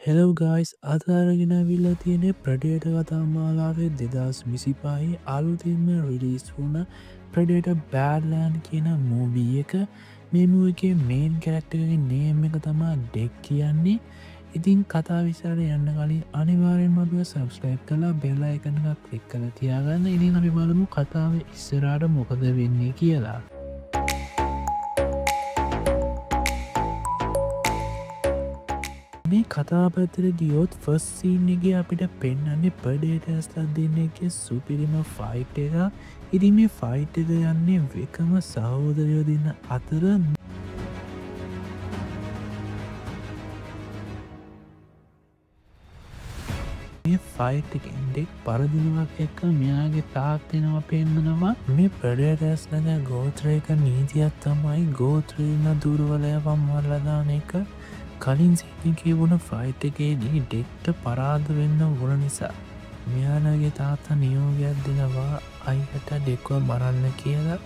Hello guys අතාරගෙන විල්ල තියෙනෙ ප්‍රඩේට කතාමාලාවේ 2025 අලුතින්ම release වුණ ප්‍රඩේට බෑඩ්ලෑන්් කියන මූබී එක මෙමුවගේ මේන් කැරක්ටගේ නේම එක තමා ඩෙක් කියන්නේ ඉතින් කතා විසාර යන්න කලින් අනිවාරෙන් මඩුව සබස්ක්‍රයිබ් කලා බෙල්ලා එකනක් එක් කල තියාගන්න ඉනි අපි බලමු කතාව ඉස්සරාට මොකද වෙන්නේ කියලා මේ කතාපතර ගියොත් ෆස් සීන්ගේ අපිට පෙන්න්නන්නේ පඩේටස්තත් දෙන්නගේ සුපිරිම ෆයිට් එක ඉදි මේ ෆයිට් එක යන්නේ වෙකම සහෝදරයෝ දෙන්න අතර ෆයිට්ෙක් පරදිනුවක් එක්ක මෙයාගේ තාක්තිනවා පෙන්න්නනවා මේ ප්‍රඩේටස් ලඟ ගෝත්‍රයක නීතියක් තමයි ගෝත්‍රීන්න දුරුවලයවම් මරලදාන එක කලින් සිතිකේ වුණ ෆයිට් එකේදී ඩෙක්ට පරාද වෙන්න ගුණ නිසා මෙයානගේ තාත්තා නියෝගයක් දෙනවා අයිට ඩෙක්ව මරන්න කියලා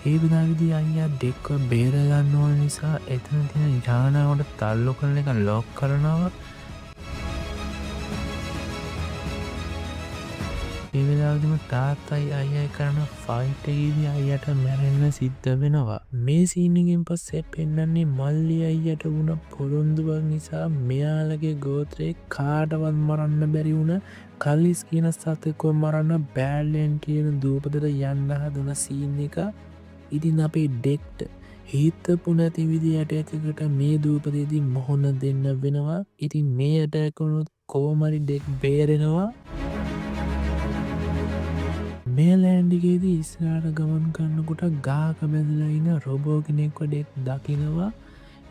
ඒ විනාවිදි අයියා ඩෙක්ව බේරගන්න ඕන නිසා එතන තින ජානාවට තල්ලො කරන එක ලොක් කරනවා ඒවෙලාදම තාත්තයි අයයි කරන ෆයිටේදී අයට මැරෙන්න්න සිද්ධ වෙනවා මේ සීනගෙන් පස්සේ පෙන්නන්නේ මල්ලි අයියට වුණ පොරොන්දුවක් නිසා මෙයාලගේ ගෝත්‍රයේ කාටවත් මරන්න බැරි වුණ කල්ලිස් කියන සතකො මරන්න බෑල්ලෙන් කියන දූපතට යන්න හදන සීන් එක ඉතින් අපේ ඩෙක්ට හිතපු නැති විදියට ඇතිකට මේ දූපතේදී මොහොන්න දෙන්න වෙනවා ඉතින් මේ ඇටැකුණුත් කෝමරි ඩෙක් බේරෙනවා මේ ලෑන්ඩිගේදී ඉස්රාට ගමන් කරන්නකොට ගාක බැදලයින රොබෝ කෙනෙක් වඩෙක් දකිනවා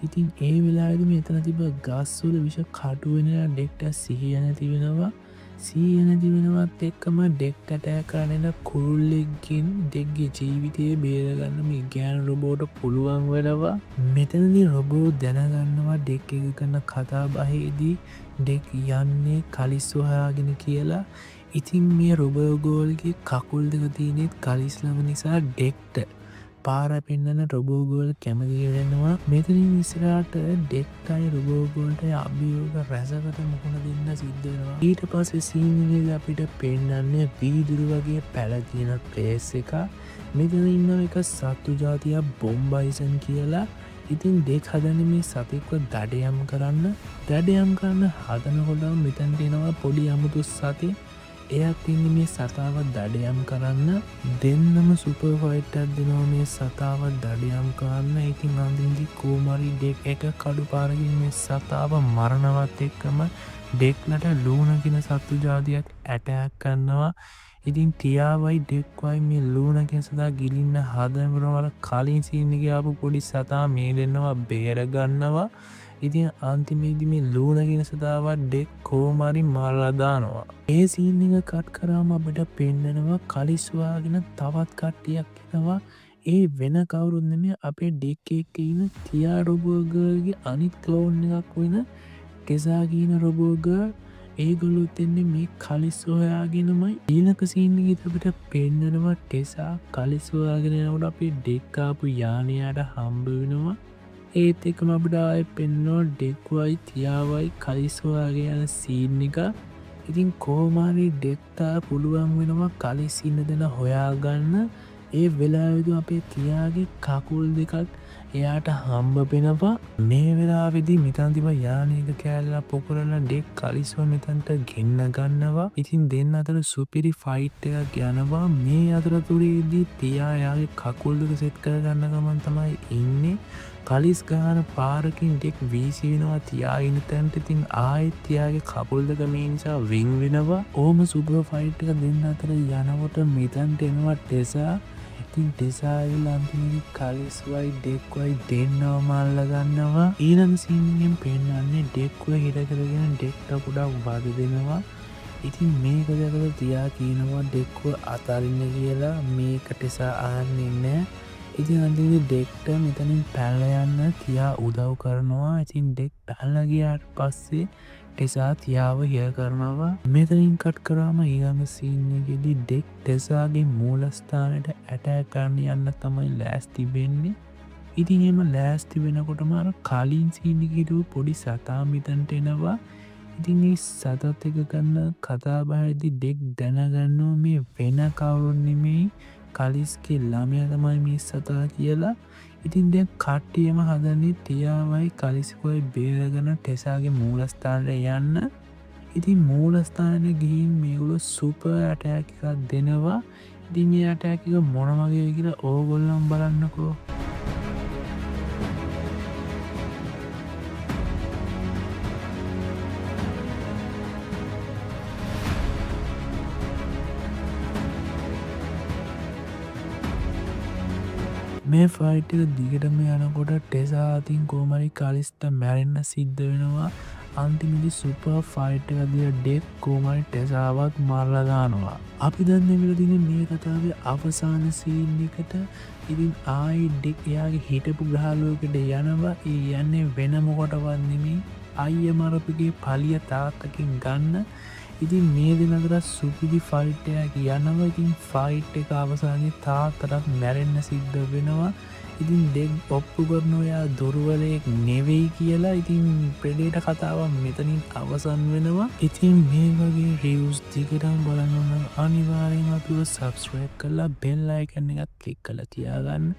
ඉතින් ඒ වෙලාදම එතන තිබ ගස්සුල විෂ කටුවෙනලා ඩෙක්ට සිහිය නැති වෙනවා සීය නැති වෙනවත් එක්කම ඩෙක්ටටෑ කරනෙන කුරුල්ලෙක්ගෙන් දෙක්ගේ ජීවිතය බේරගන්නම ගෑන් රොබෝට පුළුවන් වෙනවා මෙතනදි රොබෝ දැනගන්නවා ඩෙක් එක කරන්න කතා බහේදී ඩෙක් යන්නේ කලිස්වහයාගෙන කියලා ඉතින් මේ රොබෝගෝල්ගේ කකුල් දෙක තියනෙත් කලිස්ලම නිසා ඩෙක්ට පාර පෙන්න්නන රොබෝගෝල් කැමතිරෙනවා මෙතනින් විසිරාට ඩෙක්ටයි රොබෝගෝල්ට අභියෝග රැසකට මුහුණ දෙන්න සිද්ධෙනවා ඊට පස සීනගේ අපිට පෙන්න්නන්නේ වීදුරු වගේ පැලතියෙන ප්‍රේස් එක මෙතන ඉන්න එක සත්තු ජාතියක් බොම්බයිසන් කියලා ඉතින් ඩෙක් හදන මේ සතෙක්ව දඩයම් කරන්න හදනකොඩම් මෙතැන්ටෙනවා පොඩි අමුතු සතේ එයක් ඉන්න මේ සතාවත් දඩයම් කරන්න දෙන්නම සුපර්ෆයිට්ටත් දෙනවා මේ සතාවත් දඩයම් කරන්න ඉතින් අන්දිදි කෝමරි ඩෙක් එක කඩු පාරගින් මේ සතාව මරණවත් එක්කම ඩෙක්ලට ලූනගෙන සත්තු ජාතියක් ඇටයක් කරනවා ඉතින් ටියාවයි ඩෙක්වයි මේ ලූනකින් සතා ගිලින්න හදමරවල කලින් සිීන්නගයාපු පොඩි සතා මේ දෙන්නවා බේරගන්නවා ඉතින් අන්තිමේදි මේ ලූනගෙන සතාවත් ඩෙක් කෝමරි මරලදානවා ඒ සීනික කට් කරාම අපට පෙන්න්නනවා කලිස්වාගෙන තවත් කට්ටියක් එනවා ඒ වෙන කවුරුන්දම අපේ ඩෙක් එක ඉන්න තියා රොබෝගර්ගේ අනිත් කලෝන් එකක් වෙන කෙසාගීන රොබෝගර් ඒගොල්ලොත් එන්නේ මේ කලිස්වොයාගෙනමයි ඊලක සීන්නගීතපට පෙන්න්නනවා ටෙසා කලිස්වාගෙනනවට අපේ ඩෙක්කාපු යානයාට හම්බ වෙනවා ඒත් එකම අපට ආය පෙන්නෝ ඩෙක්වයි තියාවයි කලිස්වාගේ යන සීන් එක ඉතින් කෝමාරි ඩෙක්තා පුළුවන් වෙනවා කලිසින්න දෙන හොයාගන්න ඒ වෙලාවිදු අපේ තියාගේ කකුල් දෙකක් එයාට හම්බ පෙනවා මේ වෙලා වෙදි මෙතන්තිම යානක කෑල්ලා පොකරලා ඩෙක් කලිස්ව මෙතන්ට ගෙන්න්න ගන්නවා ඉතින් දෙන්න අතර සුපිරි ෆයිට් එකක් යනවා මේ අතරතුරේදී තියායාගේ කකුල්දක සෙට් කර ගන්න ගමන් තමයි ඉන්නේ කලිස් ගාන පාරකින් ඩෙක් වීසි වෙනවා තියා ඉන්න තැන්ට ඉතින් ආයත් තියාගේ කපුල්දක මේ නිසා විං වෙනවා ඕම සුප ෆයිට් එක දෙන්න අතර යනකොට මෙතන්ට එනවා ටෙසා ඉතින් ටෙසාවිල් අන්තිමදි කලිස්වයි ඩෙක්වයි දෙන්නව මල්ල ගන්නවා ඊළඟ සීනිගෙන් පෙන්න්නන්නේ ඩෙක්ව හිට කරගෙන ඩෙක්ට කුඩා උබාද දෙනවා ඉතින් මේක දැකල තියා කියනවා ඩෙක්ව අතාරන්න කියලා මේක ටෙසා ආන්නේ නෑ ඉතින් අන්තිදි ඩෙක්ට මෙතනින් පැල්ල යන්න තියා උදව් කරනවා ඉතින් ඩෙක් පැල්ලගයාට පස්සේ ටෙසා තියාව හිය කරනවා මෙතනින් කට් කරාම ඊගම සීන්නගෙදි ඩෙක් ටෙසාගේ මූලස්ථානයට ඇටෑ කරන්න යන්න තමයි ලෑස්ති වෙන්නේ ඉතින් එම ලෑස්ති වෙනකොටමර කලින් සීනිකිටුව පොඩි සතා මිතන්ට එනවා ඉතින් ඒ සතත් එක ගන්න කතාබහදි ඩෙක් දැනගන්නවා මේ වෙන කවුරුන් නෙමෙයි කලිස්ගේ ළමය තමයි මේ සතා කියලා. ඉතින් දැන් කට්ටියම හදන්නේ ටියාවයි කලිස්කොයි බේරගන ටෙසාගේ මූලස්ථානට යන්න. ඉතින් මූලස්ථානට ගිහින් මේගුලු සුප ඇටැක එකක් දෙනවා. ඉතින් ඒ ඇටැක එක මොනවගේ කියලා ඕගොල්ලම් බලන්නකෝ. මේ ෆයිට් එක දිගටම යනකොට ටෙසා අතින් කෝමරි කලිස්ට මැරෙන්න්න සිද්ධ වෙනවා. අන්තිමිදි සුප ෆයිට් එක දිය ඩෙක් කෝමරි ටෙසාවත් මරලදානවා. අපි දන්න විලදින මේ කතාවේ අවසාන සීන් එකට ඉතින් ආයි ඩෙක් එයාගේ හිටපු ග්‍රහලෝකට යනවා. ඒ යන්නේ වෙනමොකොටවත් නෙමේ අයිය මරපගේ පලිය තාත්තකින් ගන්න. ඉතින් මේ දෙනතර සුපිරි ෆයිට්ටයක් යනවා. ඉතින් ෆයිට් එක අවසානය තාතරක් මැරෙන්න්න සිද්ධ වෙනවා. ඉතින් ඩෙක් ඔප්පු කරන ඔයා දුරුවලයෙක් නෙවෙයි කියලා. ඉතින් ප්‍රඩේට කතාව මෙතනින් අවසන් වෙනවා. ඉතින් මේ වගේ රියවස් දිගටම් බලන්නන්න අනිවාරෙන් අපිව සබස්ක්‍රයිබ් කරලා බෙල් අයිකන්න එකත් ක්ලික් කළ තියාගන්න.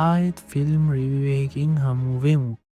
ආයෙත් ෆිල්ම් රිවවයකින් හමුවෙමු.